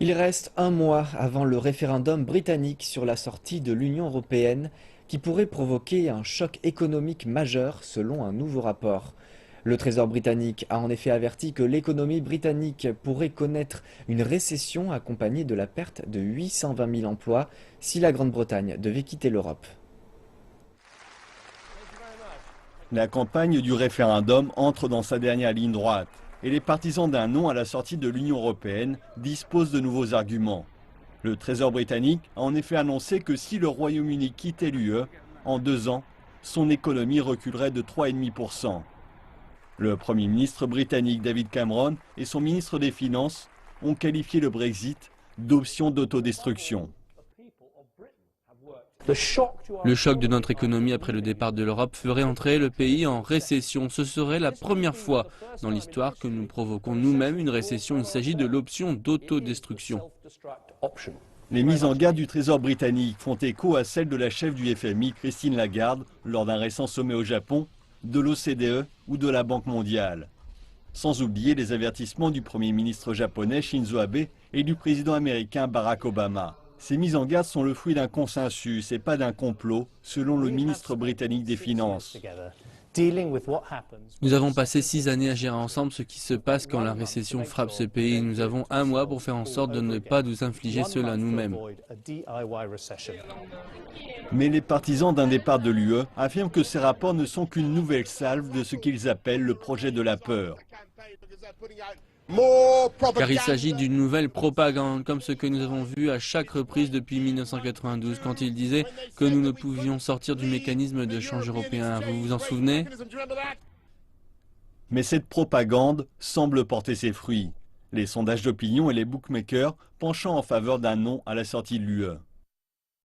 Il reste un mois avant le référendum britannique sur la sortie de l'Union européenne qui pourrait provoquer un choc économique majeur selon un nouveau rapport. Le Trésor britannique a en effet averti que l'économie britannique pourrait connaître une récession accompagnée de la perte de 820 000 emplois si la Grande-Bretagne devait quitter l'Europe. La campagne du référendum entre dans sa dernière ligne droite et les partisans d'un non à la sortie de l'Union européenne disposent de nouveaux arguments. Le Trésor britannique a en effet annoncé que si le Royaume-Uni quittait l'UE, en 2 ans, son économie reculerait de 3,5%. Le Premier ministre britannique David Cameron et son ministre des Finances ont qualifié le Brexit d'option d'autodestruction. Le choc de notre économie après le départ de l'Europe ferait entrer le pays en récession. Ce serait la première fois dans l'histoire que nous provoquons nous-mêmes une récession. Il s'agit de l'option d'autodestruction. Les mises en garde du Trésor britannique font écho à celles de la chef du FMI, Christine Lagarde, lors d'un récent sommet au Japon, de l'OCDE ou de la Banque mondiale. Sans oublier les avertissements du Premier ministre japonais Shinzo Abe et du président américain Barack Obama. Ces mises en garde sont le fruit d'un consensus et pas d'un complot, selon le ministre britannique des Finances. Nous avons passé 6 années à gérer ensemble ce qui se passe quand la récession frappe ce pays. Nous avons un mois pour faire en sorte de ne pas nous infliger cela nous-mêmes. Mais les partisans d'un départ de l'UE affirment que ces rapports ne sont qu'une nouvelle salve de ce qu'ils appellent le projet de la peur. Car il s'agit d'une nouvelle propagande, comme ce que nous avons vu à chaque reprise depuis 1992, quand ils disaient que nous ne pouvions sortir du mécanisme de change européen. Vous vous en souvenez? Mais cette propagande semble porter ses fruits. Les sondages d'opinion et les bookmakers penchant en faveur d'un non à la sortie de l'UE.